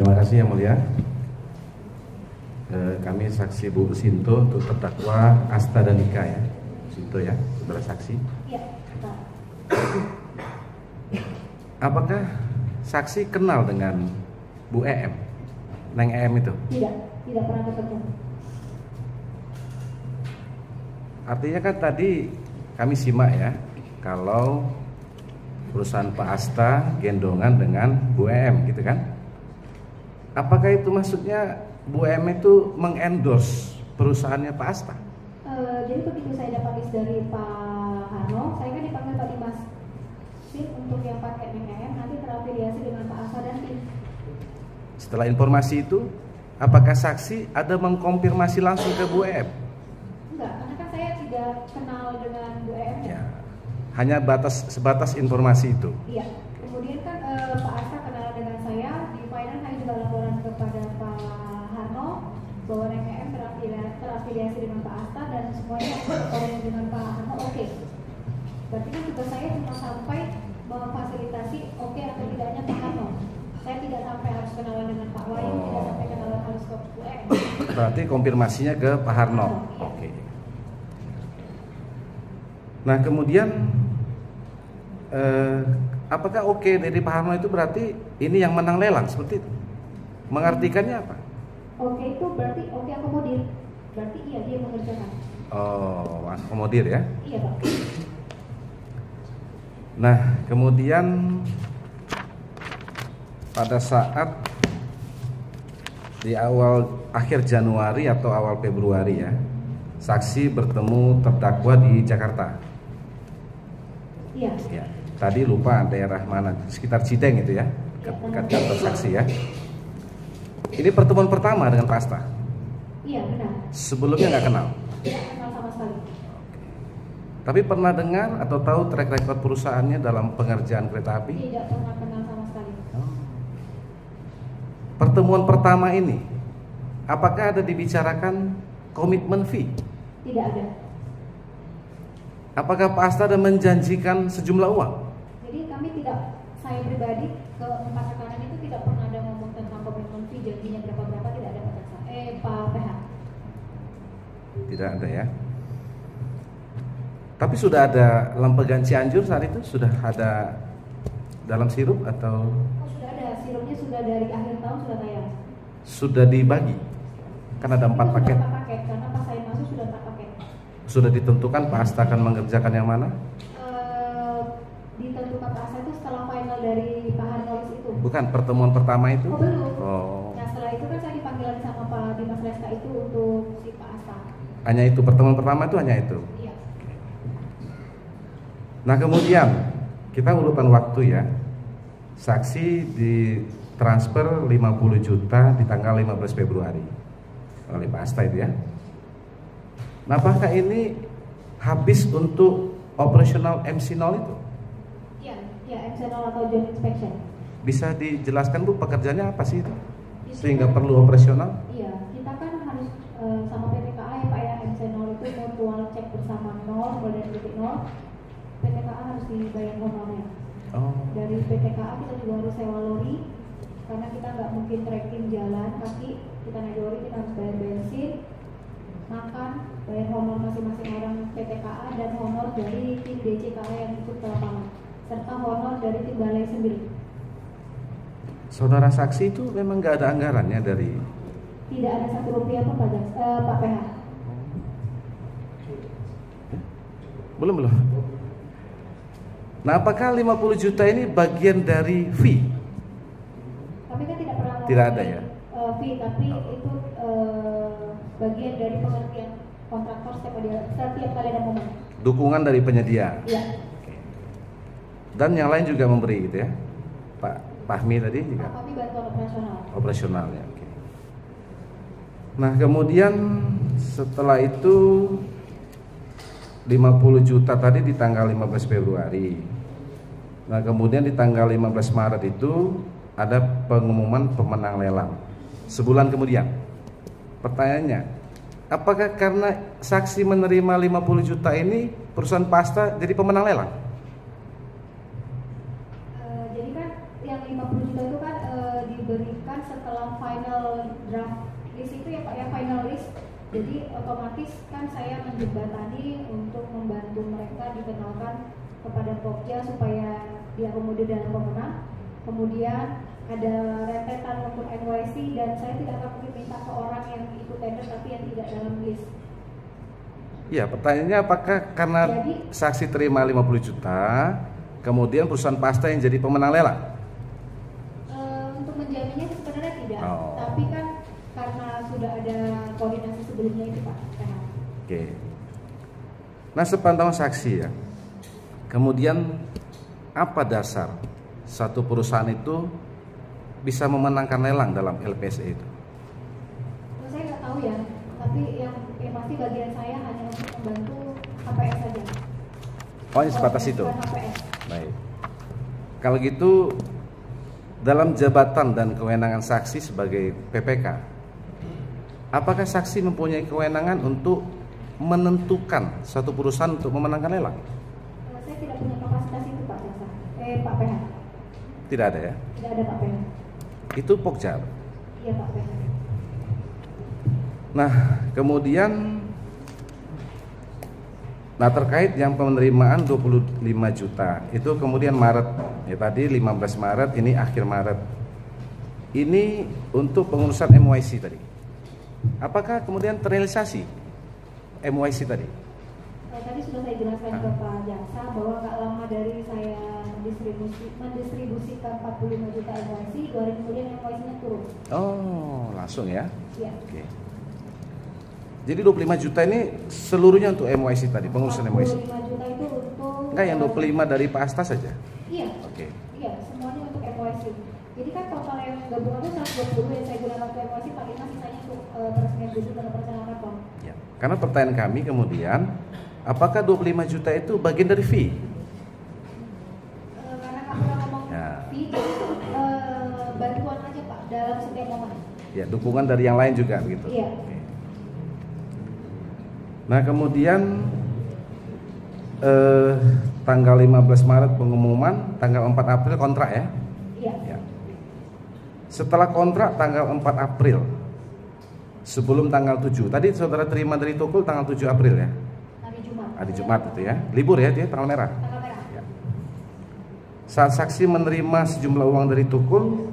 Terima kasih Yang Mulia. Kami saksi Bu Sinto untuk terdakwa Asta dan Nika ya. Sinto ya, saudara saksi. Iya, Pak. Apakah saksi kenal dengan Bu EM? Neng EM itu? Tidak pernah ketemu. Artinya kan tadi kami simak ya, kalau perusahaan Pak Asta gendongan dengan Bu EM gitu kan? Apakah itu maksudnya Bu EM itu mengendorse perusahaannya Pak Asta? Jadi begitu saya dapat list dari Pak Harno, saya kan dipanggil Pak Dimas untuk yang pakai NMM nanti terafiliasi dengan Pak Asta dan tim. Setelah informasi itu, apakah saksi ada mengkonfirmasi langsung ke Bu EM? Enggak, karena kan saya tidak kenal dengan Bu EM. Ya, hanya sebatas informasi itu. Iya. Kemudian kan Pak Asta kenal dengan saya di finance, saya juga laporan kepada Pak Harno bahwa NMM terafiliasi dengan Pak Asta dan semuanya koordinasi dengan Pak Harno oke. Berarti kan tugas saya cuma sampai memfasilitasi oke atau tidaknya Pak Harno. Saya tidak sampai harus kenalan dengan Pak Wahyu, tidak sampai kenalan harus ke Bu EM. Berarti konfirmasinya ke Pak Harno. Oke. Nah kemudian apakah oke dari Pak Harno itu berarti ini yang menang lelang seperti itu? Mengartikannya apa? Oke itu berarti oke akomodir. Berarti iya dia mengerjakan. Oh, akomodir ya? Iya Pak. Nah kemudian pada saat di akhir Januari atau awal Februari ya, saksi bertemu terdakwa di Jakarta. Iya. Ya, tadi lupa daerah mana, sekitar Cideng itu ya, dekat kantor saksi ya. Ini pertemuan pertama dengan Pak Asta. Iya benar. Sebelumnya nggak kenal. Tidak kenal sama sekali. Tapi pernah dengar atau tahu track record perusahaannya dalam pengerjaan kereta api? Tidak pernah kenal sama sekali. Pertemuan pertama ini, apakah ada dibicarakan komitmen fee? Tidak ada. Apakah Pak Asta ada menjanjikan sejumlah uang? Jadi kami tidak, saya pribadi ke empat rekanan itu tidak pernah ada ngomong tentang komitmen fee janjinya berapa tidak ada Pak PH. Tidak ada ya. Tapi sudah ada lempegan Cianjur saat itu, sudah ada dalam sirup atau? Oh sudah ada, sirupnya sudah dari akhir tahun sudah tayang. Sudah dibagi? Kan ada 4 paket. Sudah 4 paket, karena pas saya masuk sudah 4 paket. Sudah ditentukan Pak Asta akan mengerjakan yang mana? Ditentukan Pak Asta itu setelah final dari Pak Harnolis itu. Bukan, pertemuan pertama itu? Oh belum. Oh. Nah setelah itu kan saya dipanggil lagi sama Pak Dimas Reska itu untuk si Pak Asta. Hanya itu, pertemuan pertama itu hanya itu? Iya. Nah kemudian kita urutan waktu ya. Saksi ditransfer 50 juta di tanggal 15 Februari oleh Pak Asta itu ya. Nah apakah ini habis untuk operasional MC0 itu? Iya, ya MC0 atau joint inspection. Bisa dijelaskan Bu pekerjaannya apa sih itu? Itu Sehingga kan, perlu operasional? iya, kita kan harus sama PTKA ya Pak ya, MC0 itu mutual cek bersama nol, mulai dari titik nol. PTKA harus dibayar honornya. Oh. Dari PTKA kita juga harus sewa lori, karena kita nggak mungkin trekking jalan kaki, kita naik lori, kita harus bayar bensin, makan, bayar honor masing-masing orang PTKA dan honor dari tim DCKA yang ikut ke lapangan, serta honor dari tim balai sendiri. Saudara saksi itu memang nggak ada anggarannya dari? Tidak ada Rp1 pun Pak PH. Belum. Nah apakah 50 juta ini bagian dari fee? Kami kan tidak pernah Tidak ada ya? fee, tapi itu bagian dari pengertian kontraktor setiap kali ada momen. Dukungan dari penyedia? Iya. Dan yang lain juga memberi gitu ya? Pak Fahmi tadi juga? Pak Fahmi bantuan operasional. Operasional ya, oke. Nah kemudian setelah itu 50 juta tadi di tanggal 15 Februari. Nah kemudian di tanggal 15 Maret itu ada pengumuman pemenang lelang. Sebulan kemudian. Pertanyaannya, apakah karena saksi menerima 50 juta ini perusahaan Pak Asta jadi pemenang lelang? Jadi kan yang 50 juta mahasiswa itu kan diberikan setelah final draft list itu ya Pak, ya final list. Jadi otomatis kan saya menjembatani untuk membantu mereka dikenalkan kepada Pokja supaya diakomodir dalam pemenang. Kemudian ada rentetan untuk NYC dan saya tidak akan mungkin minta seorang yang ikut tender tapi yang tidak dalam list. Ya, pertanyaannya apakah karena saksi terima 50 juta, kemudian perusahaan pasta yang jadi pemenang lelang? Untuk menjaminnya sebenarnya tidak, tapi kan karena sudah ada koordinasi sebelumnya itu Pak. Oke. Nah, sepantauan saksi ya, kemudian apa dasar satu perusahaan itu bisa memenangkan lelang dalam LPSE itu? Saya nggak tahu ya, tapi yang pasti bagian saya hanya untuk membantu HPS saja. Oh, ini sebatas itu. HPS. Baik. Kalau gitu, dalam jabatan dan kewenangan saksi sebagai PPK, apakah saksi mempunyai kewenangan untuk menentukan satu perusahaan untuk memenangkan lelang? Saya tidak punya kapasitas itu Pak Jaksa. Pak PH. Tidak ada ya? Tidak ada Pak PH. Itu Pokja. Iya Pak PH. Nah, kemudian terkait yang penerimaan 25 juta itu kemudian Maret ya, tadi 15 Maret, ini akhir Maret. Ini untuk pengurusan MYC tadi. Apakah kemudian terrealisasi MYC tadi? Tadi sudah saya jelaskan ke Pak Jaksa bahwa nggak lama dari saya mendistribusikan 45 juta MYC, 2 hari kemudian MYC-nya turun. Oh, langsung ya? Iya. Oke. Jadi 25 juta ini seluruhnya untuk MYC tadi, pengurusan MYC? 25 juta itu untuk... Enggak, yang 25 dari Pak Asta saja? Iya. Oke. Iya, semuanya untuk MYC. Jadi kan total yang gabungan itu 120 yang saya gunakan untuk MYC, paling sisanya untuk peresmian gedung dan perencanaan rapor. Ya. Karena pertanyaan kami kemudian, apakah 25 juta itu bagian dari fee? Karena kamu ngomong fee, bantuan aja Pak dalam setiap momen. Ya, dukungan dari yang lain juga begitu. Iya. Oke. Nah, kemudian tanggal 15 Maret pengumuman, tanggal 4 April kontrak ya? Iya. Ya. Setelah kontrak tanggal 4 April, sebelum tanggal 7. Tadi saudara terima dari Tukul tanggal 7 April ya? Hari Jumat. Hari Jumat itu ya. Libur ya dia, tanggal merah. Tanggal merah. Ya. Saat saksi menerima sejumlah uang dari Tukul,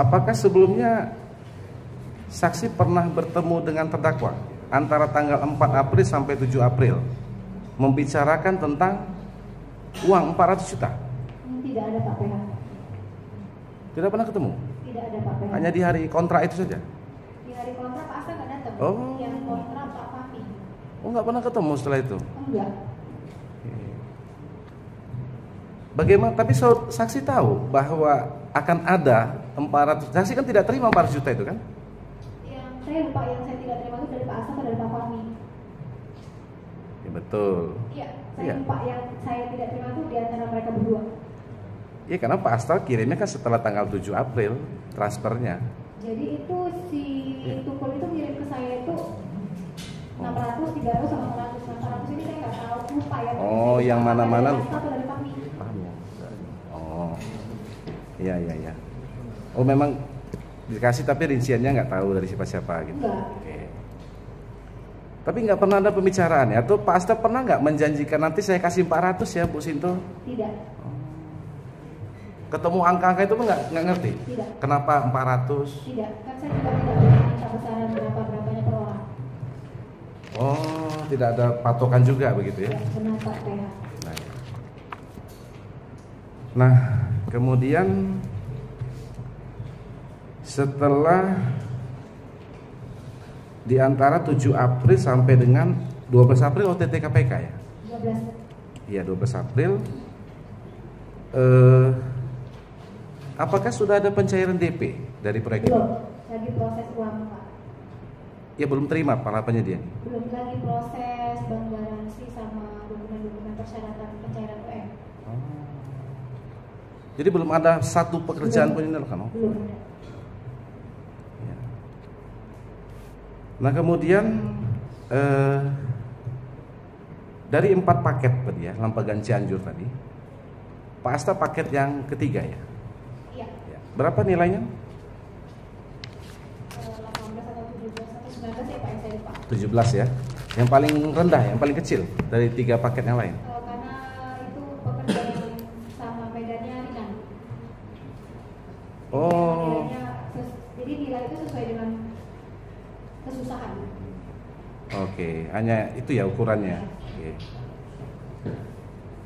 apakah sebelumnya saksi pernah bertemu dengan terdakwa antara tanggal 4 April sampai 7 April membicarakan tentang uang 400 juta? Tidak ada Pak PH. Tidak pernah ketemu? Tidak ada Pak PH. Hanya di hari kontrak itu saja? Di hari kontrak Pak Asta nggak datang. Oh. Yang kontrak Pak Fahmi. Oh, nggak pernah ketemu setelah itu? Enggak. Bagaimana? Tapi saksi tahu bahwa akan ada 400. Saksi kan tidak terima 400 juta itu kan? Yang saya lupa, yang saya tidak terima itu dari Pak Asta atau dari Pak Fahmi? Ya, betul. Iya, saya lupa yang saya tidak terima itu di antara mereka berdua. Iya, karena Pak Asta kirimnya kan setelah tanggal 7 April transfernya. Jadi itu si Tukul itu ngirim ke saya itu 600, 300 sama 100. 400 ini saya nggak tahu, lupa ya. Oh, yang mana-mana Dari Pak Asta atau dari Fahmi? Paham ya? Oh, iya. Oh, memang dikasih tapi rinciannya nggak tahu dari siapa-siapa gitu. Enggak. Oke. Tapi nggak pernah ada pembicaraan ya? Atau Pak Asta pernah nggak menjanjikan nanti saya kasih 400 ya Bu Sinto? Tidak. Ketemu angka-angka itu pun nggak ngerti? Tidak. Kenapa 400? Tidak, kan saya juga tidak minta besaran berapa-berapanya per orang. Oh, tidak ada patokan juga begitu ya? Ya, benar Pak PH. Nah, kemudian setelah di antara 7 April sampai dengan 12 April OTT KPK ya? 12. Iya, 12 April. Apakah sudah ada pencairan DP dari proyek itu? Belum, lagi proses uang Pak. Ya, belum terima para penyedia. Belum lagi proses bank garansi sama dokumen-dokumen persyaratan pencairan UM. Jadi belum ada satu pekerjaan pun ini kan? Belum ada. Ya. Nah, kemudian dari 4 paket tadi ya, Lampagan Cianjur tadi, Pak Asta paket yang ketiga ya? Berapa nilainya? 18 atau 17 atau 19 ya Pak, saya lupa. 17 ya. Yang paling rendah, yang paling kecil dari 3 paket yang lain. Karena itu pekerjaan yang sama, medannya ringan. Oh. Jadi nilai itu sesuai dengan kesusahan. Oke, hanya itu ya ukurannya. Oke.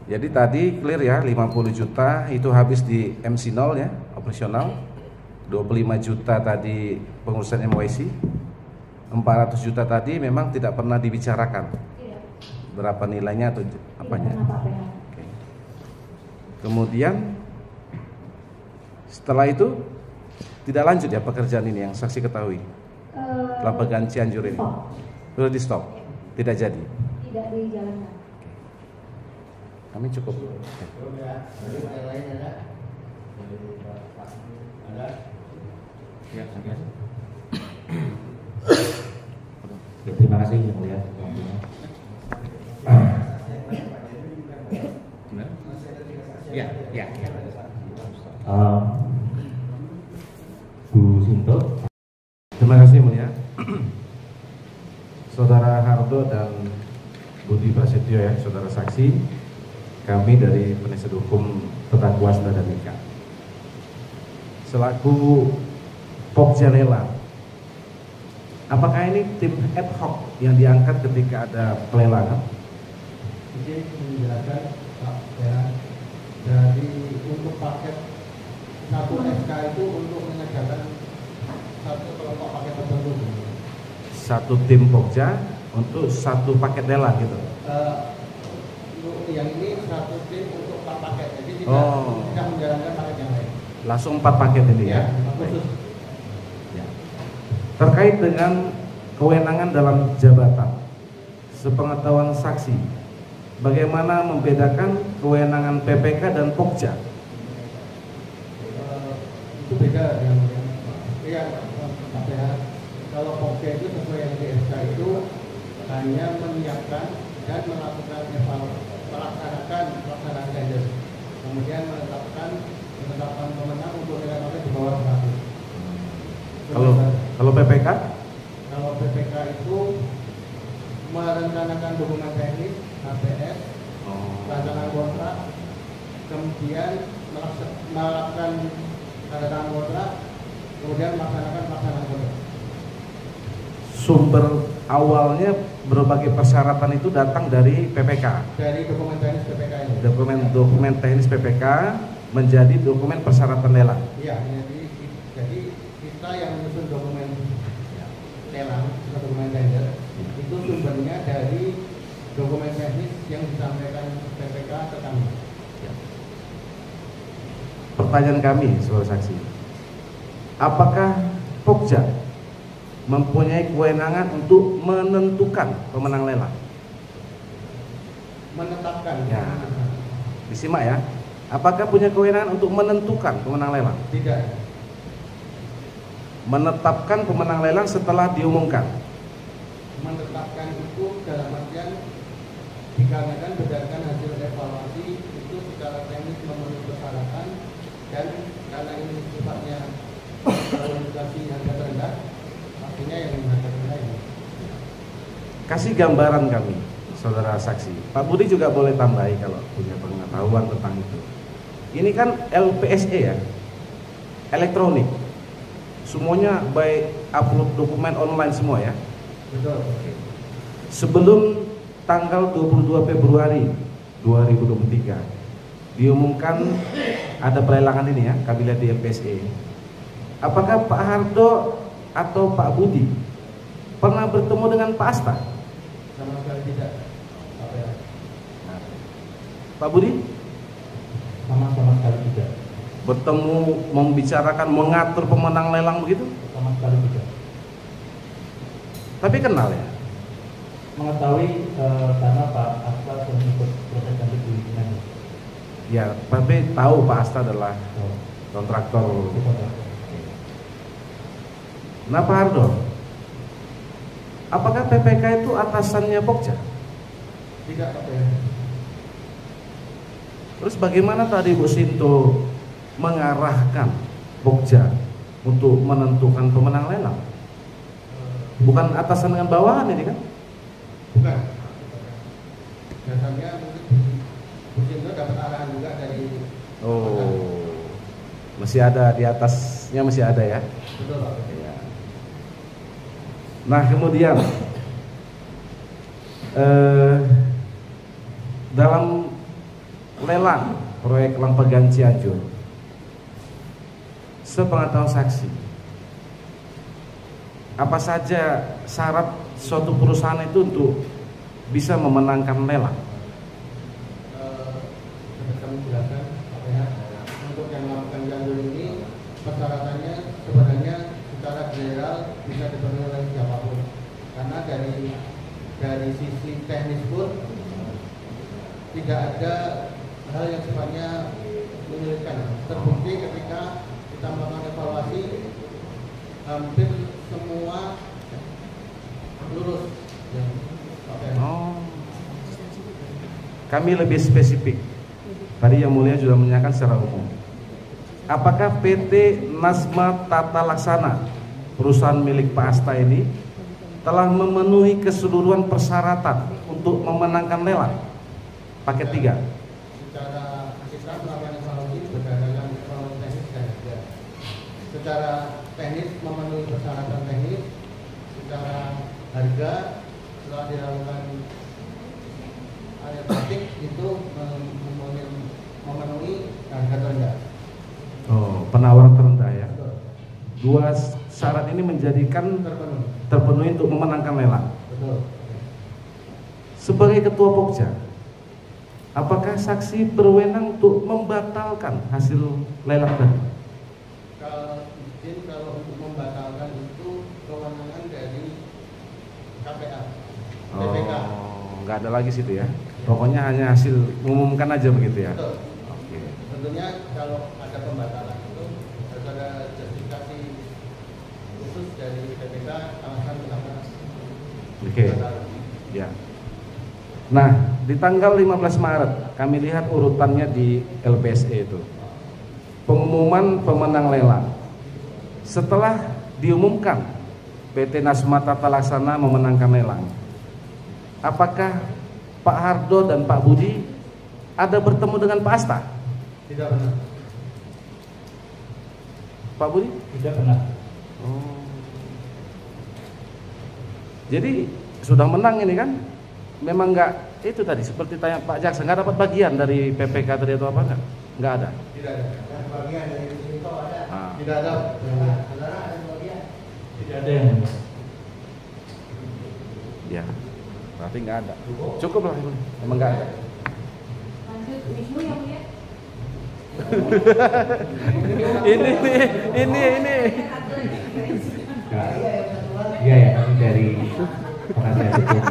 Jadi tadi clear ya, 50 juta itu habis di MC0 ya, operasional. 25 juta tadi pengurusan MYC. 400 juta tadi memang tidak pernah dibicarakan. Tidak. Berapa nilainya atau apanya? Tidak pernah, Pak. Oke. Kemudian setelah itu tidak lanjut ya pekerjaan ini yang saksi ketahui. Pelabuhan Cianjur ini. Stop. Sudah di stop. Tidak jadi. Tidak dijalankan. Kami cukup. Ya, terima kasih yang mulia. Ya, ya, ya. Bu Sinto. Terima kasih yang mulia. Saudara Hardo dan Budi Prasetyo ya, saudara saksi. Kami dari penasihat hukum terdakwa Saudara Mika. Selaku Pokja Lelang, apakah ini tim ad hoc yang diangkat ketika ada pelelangan? Jadi menjelaskan Pak ya, dari untuk paket satu SK itu untuk mengerjakan satu kelompok paket tertentu. Satu tim Pokja untuk satu paket lelang gitu. Yang ini satu tim untuk 4 paket, jadi tidak menjalankan paket yang lain. Langsung 4 paket ini ya. Khusus. Ya. Terkait dengan kewenangan dalam jabatan, sepengetahuan saksi, bagaimana membedakan kewenangan PPK dan Pokja? Itu beda dengan KPH. Kalau Pokja itu sesuai yang di SK itu hanya menyiapkan dan melakukan melaksanakan pelaksanaan tender, kemudian menetapkan pemenang untuk nilai paket di bawah 100. Kalau PPK? Kalau PPK itu merencanakan dokumen teknis, HPS, rancangan kontrak, kemudian melakukan tanda tangan kontrak, kemudian melaksanakan pelaksanaan kontrak. Sumber awalnya berbagai persyaratan itu datang dari PPK. Dari dokumen teknis PPK ini. Dokumen teknis PPK menjadi dokumen persyaratan lelang. Iya, jadi kita yang menyusun dokumen lelang atau dokumen tender itu sumbernya dari dokumen teknis yang disampaikan PPK ke kami. Pertanyaan kami, saudara saksi, apakah Pokja mempunyai kewenangan untuk menentukan pemenang lelang? Menetapkan. Ya. Disimak ya. Apakah punya kewenangan untuk menentukan pemenang lelang? Tidak. Menetapkan pemenang lelang setelah diumumkan. Menetapkan itu dalam artian dikarenakan berdasarkan hasil evaluasi itu secara teknis memenuhi persyaratan dan karena ini sifatnya kualifikasi harga terendah, artinya yang harga terendah ini. Kasih gambaran kami, saudara saksi. Pak Budi juga boleh tambahi kalau punya pengetahuan tentang itu. Ini kan LPSE ya, elektronik. Semuanya by upload dokumen online semua ya. Betul. Sebelum tanggal 22 Februari 2023 diumumkan ada pelelangan ini ya, kami lihat di LPSE. Apakah Pak Hardo atau Pak Budi pernah bertemu dengan Pak Asta? Sama sekali tidak. Pak Budi? Sama sekali tidak. Bertemu, membicarakan, mengatur pemenang lelang begitu? Sama sekali tidak. Tapi kenal ya? Mengetahui karena Pak Asta mengikut proses ganti perizinan. Ya, tapi tahu Pak Asta adalah kontraktor. Nah Pak Hardo, apakah PPK itu atasannya Pokja? Tidak, Pak ya. Terus bagaimana tadi Bu Sinto mengarahkan Pokja untuk menentukan pemenang lelang? Bukan atasan dengan bawahan ini kan? Bukan. Biasanya mungkin Businto dapat arahan juga dari. Oh, masih ada di atasnya, masih ada ya? Betul Pak. Ya. Nah kemudian dalam lelang proyek Lampegan Cianjur, sepengetahuan saksi, apa saja syarat suatu perusahaan itu untuk bisa memenangkan lelang? Dapat kami jelaskan Pak PH, untuk yang Lampegan Cianjur ini persyaratannya sebenarnya secara general bisa dipenuhi oleh siapapun, karena dari sisi teknis pun tidak ada hal yang sifatnya menyulitkan. Terbukti ketika kita melakukan evaluasi, hampir semua lurus. Oh, kami lebih spesifik. Tadi Yang Mulia sudah menanyakan secara umum. Apakah PT Nasma Tata Laksana, perusahaan milik Pak Asta ini, telah memenuhi keseluruhan persyaratan untuk memenangkan lelang paket 3? Secara kita melakukan evaluasi berdasarkan evaluasi teknis dan harga. Secara teknis memenuhi persyaratan teknis, secara harga setelah dilakukan aerobatik itu memenuhi harga terendah. Oh, penawaran terendah ya. Betul. Dua syarat ini menjadikan terpenuhi untuk memenangkan lelang. Betul. Sebagai ketua Pokja, apakah saksi berwenang untuk membatalkan hasil lelang tadi? Kalau untuk membatalkan itu kewenangan dari KPA, BPK. Oh, nggak ada lagi situ ya. Pokoknya hanya hasil umumkan aja begitu ya. Betul. Oke. Tentunya kalau ada pembatalan itu harus ada justifikasi khusus dari BPK alasan kenapa. Oke. Ya. Nah, di tanggal 15 Maret kami lihat urutannya di LPSE itu. Pengumuman pemenang lelang. Setelah diumumkan PT Nasma Tata Laksana memenangkan lelang, apakah Pak Hardo dan Pak Budi ada bertemu dengan Pak Asta? Tidak benar. Pak Budi? Tidak pernah. Oh. Jadi sudah menang ini kan? Memang nggak itu tadi seperti tanya Pak Jaksa, nggak dapat bagian dari PPK tadi atau apa nggak? Nggak ada. Tidak ada. Dan bagian dari itu ada. Ah. Tidak ada. Saudara ada bagian. Tidak ada yang Ya, berarti nggak ada. Cukup lah ini, emang nggak ada. Lanjut Wisnu Yang Mulia. ini. Iya ya, kami dari penasihat hukum